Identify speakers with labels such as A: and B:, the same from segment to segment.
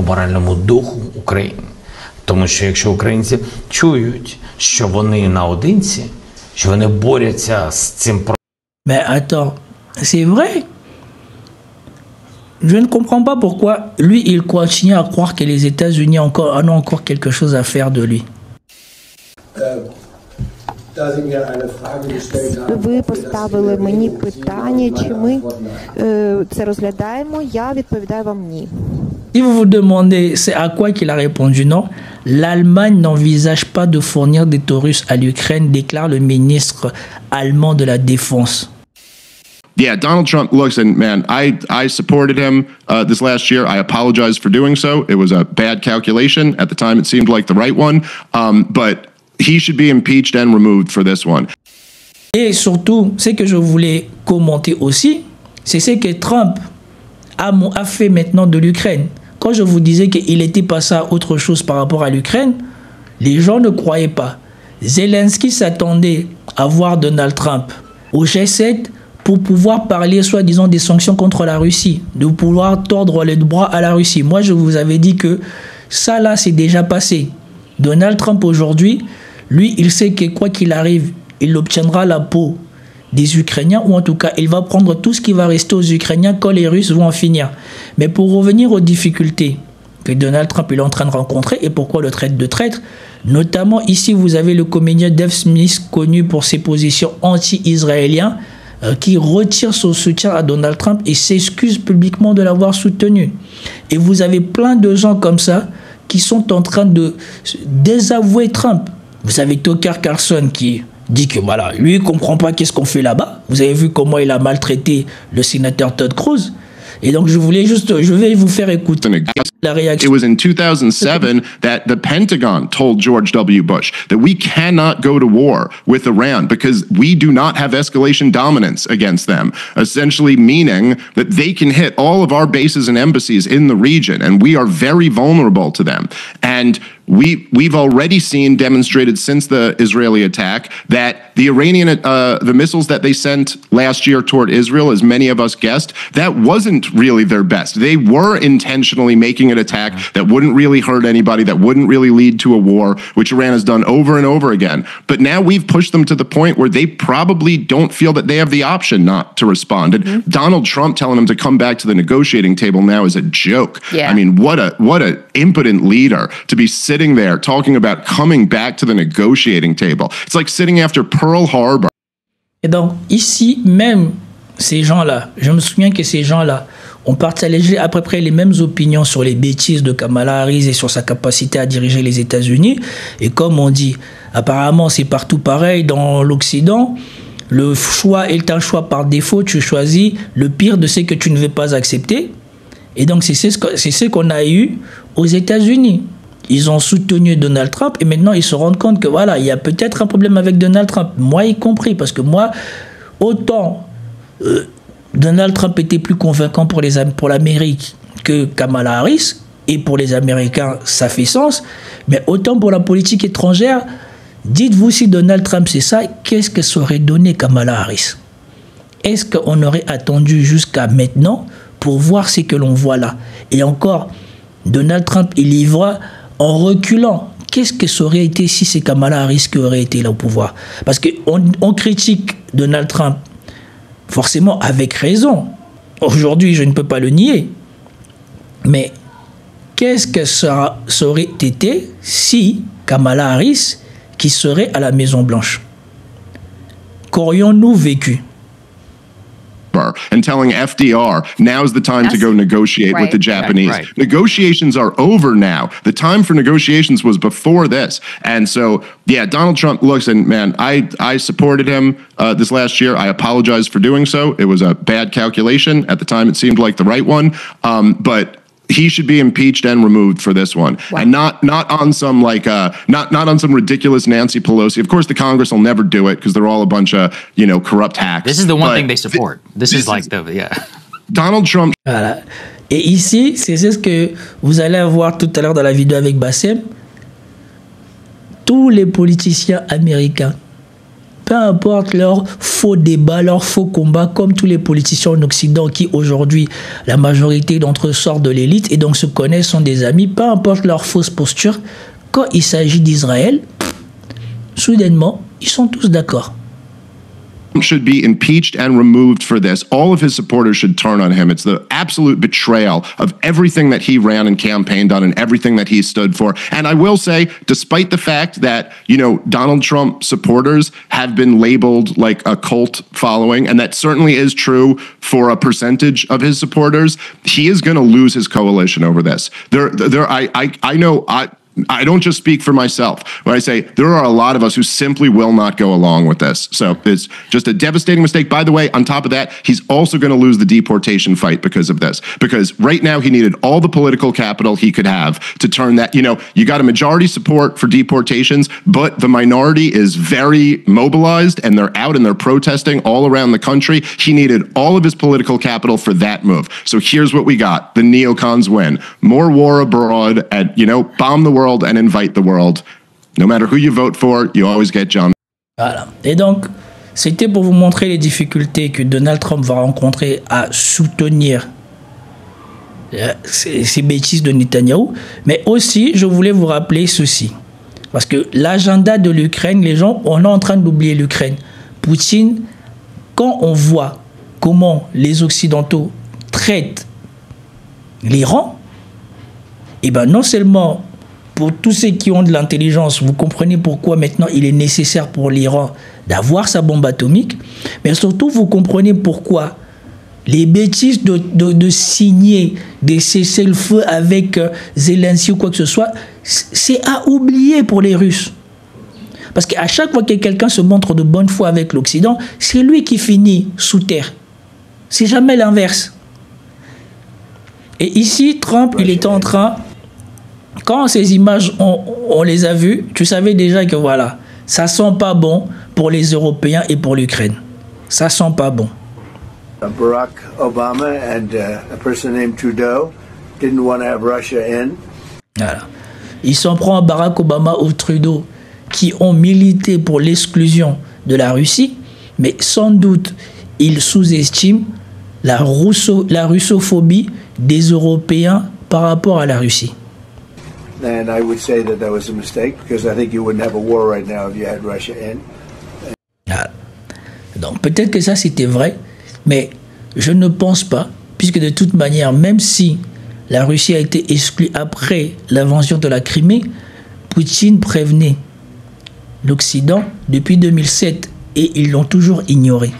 A: моральному духу України. Тому що якщо українці чують, що вони наодинці, що вони борються з цим проблемом.
B: Mais attends, c'est vrai? Je ne comprends pas pourquoi lui, il continue à croire que les États-Unis en ont encore quelque chose à faire de lui.
C: Ви поставили мені питання, чи ми це розглядаємо, я відповідаю вам ні.
B: Si vous vous demandez c'est à quoi qu'il a répondu non, l'Allemagne n'envisage pas de fournir des Taurus à l'Ukraine, déclare le ministre allemand de la Défense.
D: Yeah, Donald Trump, listen, man, I supported him this last year. I apologize for doing so. It was a bad calculation. At the time, it seemed like the right one. But he should be impeached and removed for this one.
B: Et surtout, ce que je voulais commenter aussi, c'est ce que Trump a fait maintenant de l'Ukraine. Quand je vous disais qu'il était passé à autre chose par rapport à l'Ukraine, les gens ne croyaient pas. Zelensky s'attendait à voir Donald Trump au G7 pour pouvoir parler, soi-disant, des sanctions contre la Russie, de pouvoir tordre les bras à la Russie. Moi, je vous avais dit que ça, là, c'est déjà passé. Donald Trump, aujourd'hui, lui, il sait que quoi qu'il arrive, il obtiendra la peau des Ukrainiens, ou en tout cas, il va prendre tout ce qui va rester aux Ukrainiens quand les Russes vont en finir. Mais pour revenir aux difficultés que Donald Trump est en train de rencontrer, et pourquoi le traite de traître, notamment ici, vous avez le comédien Dave Smith, connu pour ses positions anti-israéliennes, qui retire son soutien à Donald Trump et s'excuse publiquement de l'avoir soutenu. Et vous avez plein de gens comme ça qui sont en train de désavouer Trump. Vous avez Tucker Carlson qui dit que voilà, lui il comprend pas qu'est-ce qu'on fait là-bas. Vous avez vu comment il a maltraité le sénateur Ted Cruz. Et donc je vais vous faire écouter la réaction.
D: It was in 2007 that the Pentagon told George W. Bush that we cannot go to war with Iran because we do not have escalation dominance against them, essentially meaning that they can hit all of our bases and embassies in the region, and we are very vulnerable to them. And we've already seen demonstrated since the Israeli attack that the Iranian the missiles that they sent last year toward Israel, as many of us guessed, that wasn't really their best. They were intentionally making an attack that wouldn't really hurt anybody, that wouldn't really lead to a war, which Iran has done over and over again. But now we've pushed them to the point where they probably don't feel that they have the option not to respond. And Donald Trump telling them to come back to the negotiating table now is a joke.
E: Yeah.
D: I mean, what a impotent leader to be sitting there talking about coming back to the negotiating table. It's like sitting after Pearl Harbor.
B: Et donc, ici, même ces gens-là, je me souviens que ces gens-là ont partagé à peu près les mêmes opinions sur les bêtises de Kamala Harris et sur sa capacité à diriger les États-Unis. Et comme on dit, apparemment, c'est partout pareil dans l'Occident. Le choix est un choix par défaut. Tu choisis le pire de ce que tu ne veux pas accepter. Et donc, c'est ce qu'on a eu aux États-Unis. Ils ont soutenu Donald Trump et maintenant ils se rendent compte que voilà, il y a peut-être un problème avec Donald Trump, moi y compris, parce que moi, autant Donald Trump était plus convaincant pour l'Amérique que Kamala Harris, et pour les Américains ça fait sens, mais autant pour la politique étrangère, dites-vous si Donald Trump c'est ça, qu'est-ce que ça aurait donné Kamala Harris? Est-ce qu'on aurait attendu jusqu'à maintenant pour voir ce que l'on voit là? Et encore, Donald Trump il y va en reculant. Qu'est-ce que ça aurait été si c'est Kamala Harris qui aurait été là au pouvoir? Parce qu'on critique Donald Trump, forcément avec raison. Aujourd'hui, je ne peux pas le nier. Mais qu'est-ce que ça aurait été si Kamala Harris qui serait à la Maison-Blanche? Qu'aurions-nous vécu?
D: And telling FDR, now's the time to go negotiate with the Japanese. Right. Negotiations are over now. The time for negotiations was before this. And so, yeah, Donald Trump, listen, man, I supported him this last year. I apologize for doing so. It was a bad calculation. At the time, it seemed like the right one. But he should be impeached and removed for this one. Wow. And not on some like not on some ridiculous Nancy Pelosi. Of course the Congress will never do it because they're all a bunch of, you know, corrupt hacks.
E: This is the one thing they support. This is like the
D: Donald Trump.
B: Voilà. Et ici, c'est ce que vous allez voir tout à l'heure dans la vidéo avec Bassem. Tous les politiciens américains, peu importe leurs faux débats, leurs faux combats, comme tous les politiciens en Occident qui aujourd'hui, la majorité d'entre eux sortent de l'élite et donc se connaissent, sont des amis, peu importe leur fausse posture, quand il s'agit d'Israël, soudainement, ils sont tous d'accord.
D: Should be impeached and removed for this. All of his supporters should turn on him. It's the absolute betrayal of everything that he ran and campaigned on and everything that he stood for. And I will say, despite the fact that, you know, Donald Trump supporters have been labeled like a cult following, and that certainly is true for a percentage of his supporters, he is going to lose his coalition over this. I know I don't just speak for myself when I say there are a lot of us who simply will not go along with this. So it's just a devastating mistake. By the way, on top of that, he's also going to lose the deportation fight because of this. Because right now he needed all the political capital he could have to turn that, you know, you got a majority support for deportations, but the minority is very mobilized and they're out and they're protesting all around the country. He needed all of his political capital for that move. So here's what we got. The neocons win. More war abroad and, you know, bomb the world and invite the world. No matter who you vote for, you always get John.
B: Voilà. Et donc, c'était pour vous montrer les difficultés que Donald Trump va rencontrer à soutenir ces bêtises de Netanyahou. Mais aussi, je voulais vous rappeler ceci. Parce que l'agenda de l'Ukraine, les gens, on est en train d'oublier l'Ukraine. Poutine, quand on voit comment les Occidentaux traitent l'Iran, et ben non seulement pour tous ceux qui ont de l'intelligence, vous comprenez pourquoi maintenant il est nécessaire pour l'Iran d'avoir sa bombe atomique, mais surtout vous comprenez pourquoi les bêtises de signer des cessez-le-feu avec Zelensky ou quoi que ce soit, c'est à oublier pour les Russes. Parce qu'à chaque fois que quelqu'un se montre de bonne foi avec l'Occident, c'est lui qui finit sous terre. C'est jamais l'inverse. Et ici, Trump, il était en train... Quand ces images, on les a vues, tu savais déjà que voilà, ça sent pas bon pour les Européens et pour l'Ukraine. Ça sent pas bon.
F: Barack Obama and a person named Trudeau didn't want to have Russia in.
B: Voilà. Il s'en prend à Barack Obama ou Trudeau qui ont milité pour l'exclusion de la Russie, mais sans doute il sous-estime la russophobie des Européens par rapport à la Russie.
F: And I would say that was a mistake because I think you wouldn't have a war right now if you had Russia in.
B: Voilà. Donc peut-être que ça c'était vrai, mais je ne pense pas, puisque de toute manière, même si la Russie a été exclue après l'invasion de la Crimée, Poutine prévenait l'Occident depuis 2007 et ils l'ont toujours ignoré.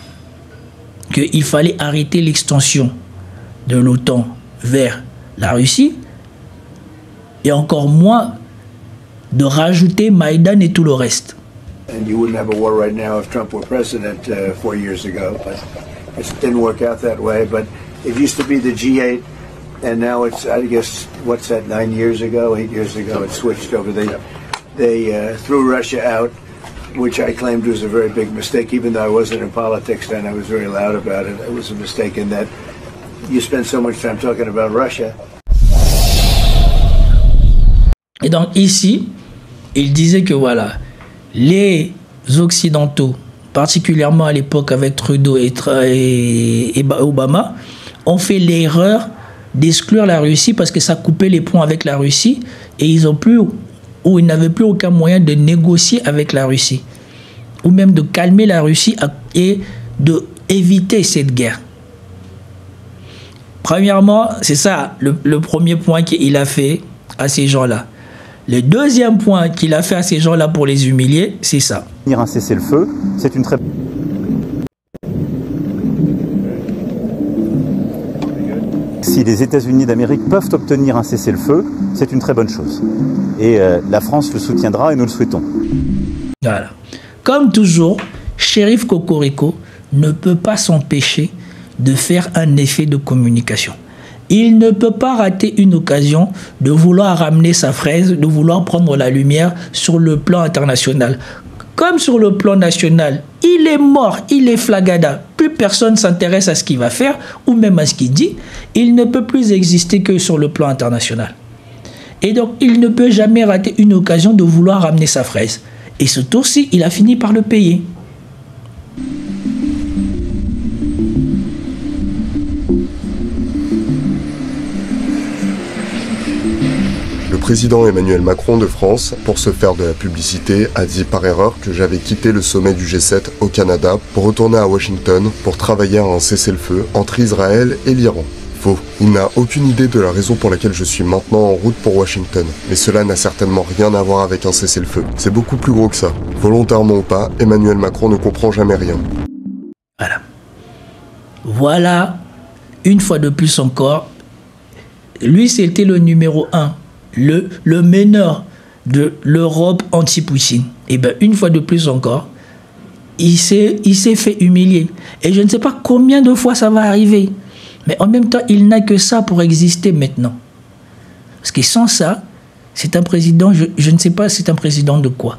B: Qu'il fallait arrêter l'extension de l'OTAN vers la Russie et encore moins de rajouter Maïdan et tout le reste.
F: And you wouldn't have a war right now if Trump were president 4 years ago, but it didn't work out that way. But it used to be the G8, and now it's, I guess, what's that, 8 years ago, it switched over. They threw Russia out, which I claimed was a very big mistake. Even though I wasn't in politics then, I was very loud about it. It was a mistake in that you spend so much time talking about Russia.
B: Et donc ici, il disait que voilà, les Occidentaux, particulièrement à l'époque avec Trudeau et Obama, ont fait l'erreur d'exclure la Russie parce que ça coupait les ponts avec la Russie et ils n'avaient plus aucun moyen de négocier avec la Russie ou même de calmer la Russie et d'éviter cette guerre. Premièrement, c'est ça le premier point qu'il a fait à ces gens-là. Le deuxième point qu'il a fait à ces gens-là pour les humilier, c'est ça.
G: Un cessez-le-feu, c'est une très... Si les États-Unis d'Amérique peuvent obtenir un cessez-le-feu, c'est une très bonne chose. Et la France le soutiendra et nous le souhaitons.
B: Voilà. Comme toujours, Shérif Cocorico ne peut pas s'empêcher de faire un effet de communication. Il ne peut pas rater une occasion de vouloir ramener sa fraise, de vouloir prendre la lumière sur le plan international. Comme sur le plan national, il est mort, il est flagada. Plus personne s'intéresse à ce qu'il va faire ou même à ce qu'il dit. Il ne peut plus exister que sur le plan international. Et donc, il ne peut jamais rater une occasion de vouloir ramener sa fraise. Et ce tour-ci, il a fini par le payer.
H: président Emmanuel Macron de France, pour se faire de la publicité, a dit par erreur que j'avais quitté le sommet du G7 au Canada pour retourner à Washington pour travailler à un cessez-le-feu entre Israël et l'Iran. Faux. Il n'a aucune idée de la raison pour laquelle je suis maintenant en route pour Washington. Mais cela n'a certainement rien à voir avec un cessez-le-feu. C'est beaucoup plus gros que ça. Volontairement ou pas, Emmanuel Macron ne comprend jamais rien.
B: Voilà. Voilà, une fois de plus encore, lui c'était le numéro 1, le meneur de l'Europe anti-Poutine. Et bien une fois de plus encore, il s'est fait humilier. Et je ne sais pas combien de fois ça va arriver. Mais en même temps, il n'a que ça pour exister maintenant. Parce que sans ça, c'est un président, je ne sais pas c'est un président de quoi.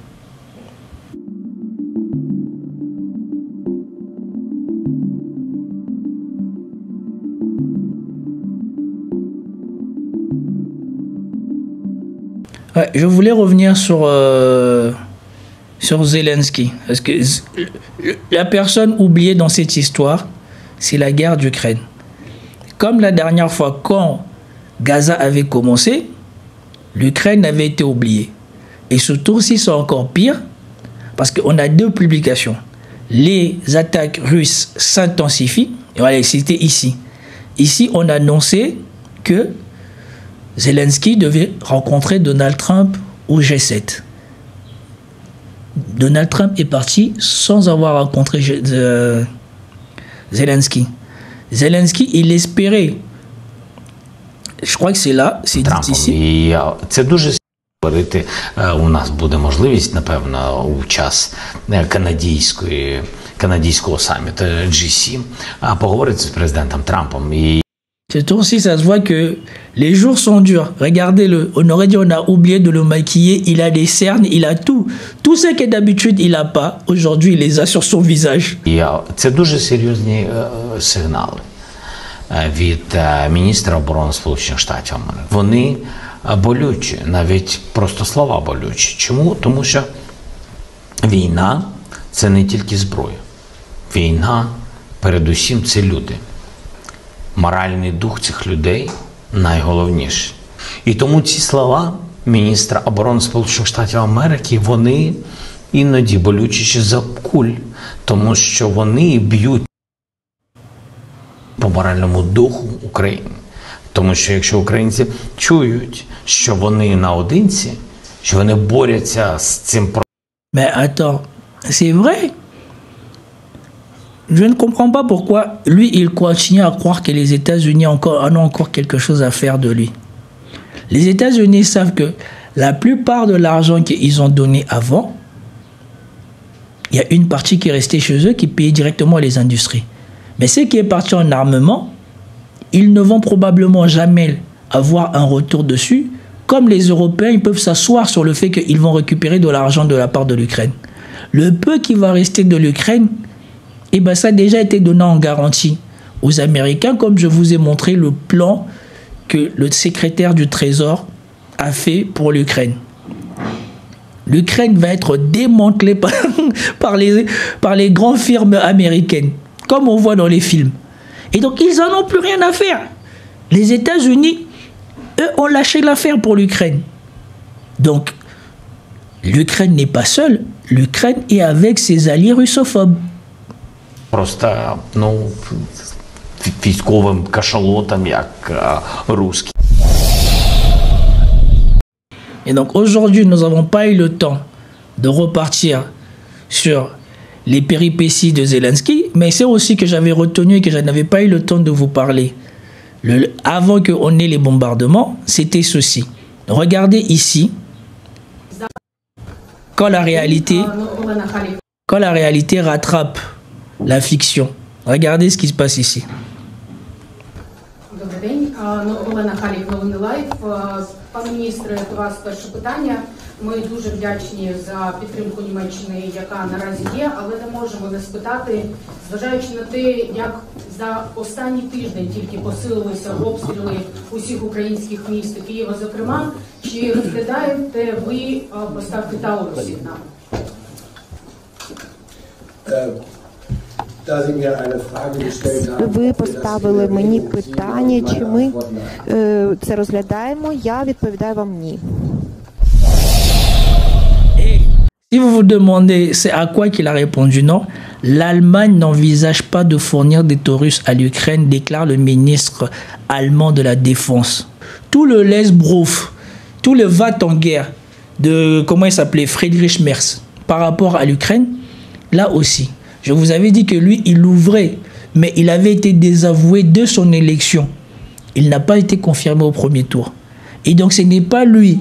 B: Ouais, je voulais revenir sur Zelensky. Parce que la personne oubliée dans cette histoire, c'est la guerre d'Ukraine. Comme la dernière fois, quand Gaza avait commencé, l'Ukraine avait été oubliée. Et ce tour-ci, c'est encore pire, parce qu'on a deux publications. Les attaques russes s'intensifient. Et voilà, c'était ici. Ici, on a annoncé que Zelensky devait rencontrer Donald Trump au G7. Donald Trump est parti sans avoir rencontré Zelensky. Zelensky, il espérait. Je crois que c'est là, c'est dit ici.
A: І це дуже говорити. У нас буде можливість, напевно, у час канадійського саміту G7 поговорити з президентом Трампом.
B: Ce tour-ci, ça se voit que les jours sont durs. Regardez-le. On aurait dit on a oublié de le maquiller. Il a des cernes, il a tout. Tout ce que d'habitude il n'a pas, aujourd'hui il les a sur son visage.
A: І це дуже серйозні сигнали від міністра оборони Сполучених Штатів Америки. Вони болючі, навіть просто слова болючі. Чому? Тому що війна – це не тільки зброя. Війна, передусім, це люди. Моральний дух цих людей найголовніше. І тому ці слова міністра оборони Сполучених Штатів Америки, вони іноді болючіші за куль, тому що вони б'ють по моральному духу України. Тому що якщо українці чують, що вони наодинці, що вони борються з цим проблемом.
B: Mais attends, c'est vrai. Je ne comprends pas pourquoi lui, il continue à croire que les États-Unis en ont encore quelque chose à faire de lui. Les États-Unis savent que la plupart de l'argent qu'ils ont donné avant, il y a une partie qui est restée chez eux qui payait directement les industries. Mais ce qui est parti en armement, ils ne vont probablement jamais avoir un retour dessus. Comme les Européens, ils peuvent s'asseoir sur le fait qu'ils vont récupérer de l'argent de la part de l'Ukraine. Le peu qui va rester de l'Ukraine, eh ben, ça a déjà été donné en garantie aux Américains, comme je vous ai montré le plan que le secrétaire du Trésor a fait pour l'Ukraine. L'Ukraine va être démantelée par les grandes firmes américaines, comme on voit dans les films. Et donc, ils n'en ont plus rien à faire. Les États-Unis, eux, ont lâché l'affaire pour l'Ukraine. Donc, l'Ukraine n'est pas seule. L'Ukraine est avec ses alliés russophobes.
A: Просто, військовим кашалотам, як русські.
B: Et donc aujourd'hui, nous n'avons pas eu le temps de repartir sur les péripéties de Zelensky, mais c'est aussi que j'avais retenu et que je n'avais pas eu le temps de vous parler. Avant qu'on ait les bombardements, c'était ceci. Regardez ici, quand la réalité rattrape la fiction. Regardez ce qui se passe ici.
I: Добрий день. Олена Халік, Новини Лайф. Пане міністре, до вас перше питання. Ми дуже вдячні за підтримку Німеччини, яка наразі є, але не можемо не спитати, зважаючи на те, як за останній тиждень тільки посилилися обстріли усіх українських міст, Києва зокрема, чи розглядаєте ви поставки Таурусів нам?
C: Ви поставили мені питання, чи ми це розглядаємо, я відповідаю вам ні.
B: Si vous vous demandez c'est à quoi qu'il a répondu non, l'Allemagne n'envisage pas de fournir des Taurus à l'Ukraine, déclare le ministre allemand de la Défense. Tout le Lesbrouf, tout le va-t-en-guerre de, comment il s'appelait, Friedrich Merz, par rapport à l'Ukraine, là aussi, je vous avais dit que lui, il ouvrait, mais il avait été désavoué de son élection. Il n'a pas été confirmé au premier tour. Et donc, ce n'est pas lui,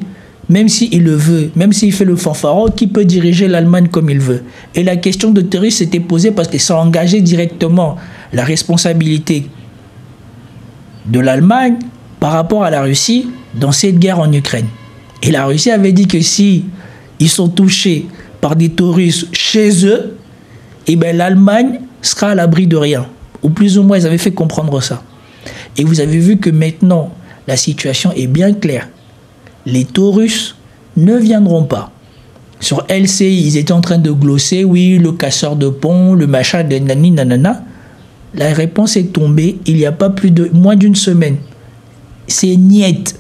B: même s'il le veut, même s'il fait le fanfaron, qui peut diriger l'Allemagne comme il veut. Et la question de Taurus s'était posée parce que ça engageait directement la responsabilité de l'Allemagne par rapport à la Russie dans cette guerre en Ukraine. Et la Russie avait dit que si ils sont touchés par des Taurus chez eux, eh bien l'Allemagne sera à l'abri de rien. Ou plus ou moins, ils avaient fait comprendre ça. Et vous avez vu que maintenant, la situation est bien claire. Les Taurus ne viendront pas. Sur LCI, ils étaient en train de glosser, oui, le casseur de pont, le machin de nani nanana. La réponse est tombée il n'y a pas moins d'une semaine. C'est niet.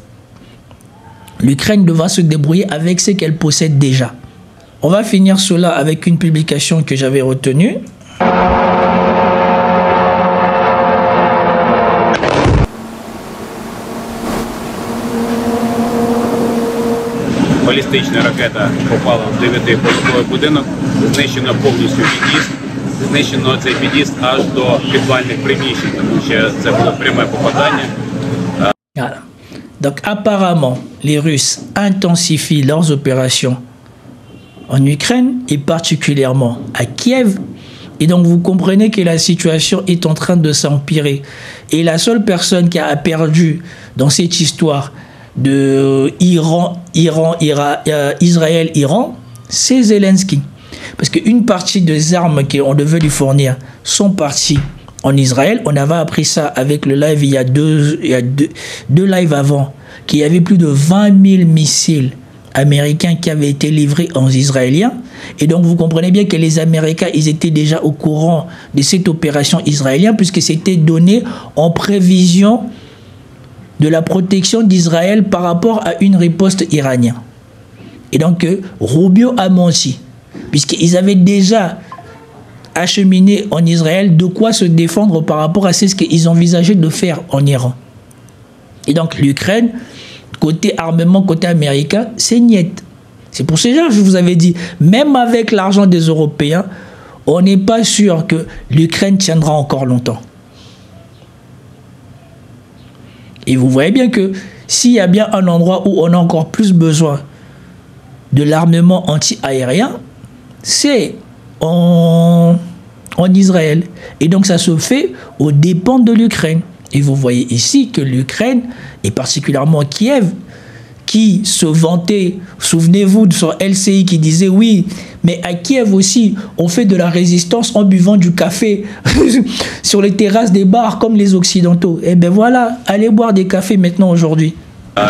B: L'Ukraine devra se débrouiller avec ce qu'elle possède déjà. On va finir cela avec une publication que j'avais retenue.
J: Балістична ракета попала в 9-поверховий будинок, знищено повністю під'їзд, знищено цей під'їзд аж до підвальних приміщень, тому що це було пряме попадання.
B: Voilà. Donc apparemment, les Russes intensifient leurs opérations en Ukraine et particulièrement à Kiev. Et donc vous comprenez que la situation est en train de s'empirer. Et la seule personne qui a perdu dans cette histoire de Israël-Iran, c'est Zelensky. Parce qu'une partie des armes qu'on devait lui fournir sont parties en Israël. On avait appris ça avec le live il y a deux lives avant, qu'il y avait plus de 20 000 missiles américains qui avaient été livrés aux Israéliens. Et donc vous comprenez bien que les Américains, ils étaient déjà au courant de cette opération israélienne puisque c'était donné en prévision de la protection d'Israël par rapport à une riposte iranienne. Et donc Rubio a menti, puisqu'ils avaient déjà acheminé en Israël de quoi se défendre par rapport à ce qu'ils envisageaient de faire en Iran. Et donc l'Ukraine, côté armement, côté américain, c'est niet. C'est pour ça que je vous avais dit, même avec l'argent des Européens, on n'est pas sûr que l'Ukraine tiendra encore longtemps. Et vous voyez bien que s'il y a bien un endroit où on a encore plus besoin de l'armement anti-aérien, c'est en Israël. Et donc ça se fait aux dépens de l'Ukraine. Et vous voyez ici que l'Ukraine, et particulièrement Kiev, qui se vantait, souvenez-vous de son LCI qui disait oui, mais à Kiev aussi, on fait de la résistance en buvant du café sur les terrasses des bars comme les Occidentaux. Et bien voilà, allez boire des cafés maintenant aujourd'hui.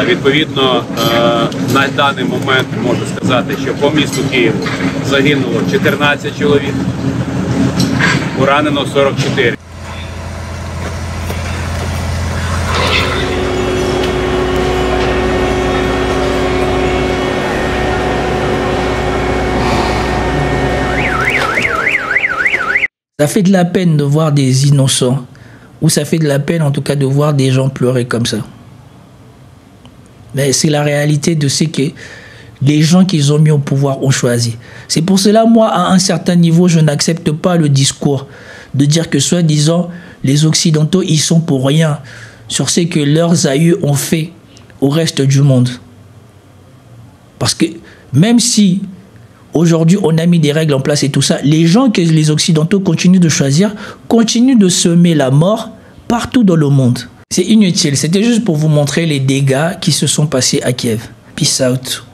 J: Відповідно, на даний момент можу сказати, що по місту Київ загинуло 14 чоловік, поранено 44.
B: Ça fait de la peine de voir des innocents, ou ça fait de la peine en tout cas de voir des gens pleurer comme ça. Mais c'est la réalité de ce que les gens qu'ils ont mis au pouvoir ont choisi. C'est pour cela, moi, à un certain niveau, je n'accepte pas le discours de dire que soi-disant, les Occidentaux, ils sont pour rien sur ce que leurs aïeux ont fait au reste du monde. Parce que même si aujourd'hui on a mis des règles en place et tout ça, les gens que les Occidentaux continuent de choisir, continuent de semer la mort partout dans le monde. C'est inutile, c'était juste pour vous montrer les dégâts qui se sont passés à Kiev. Peace out.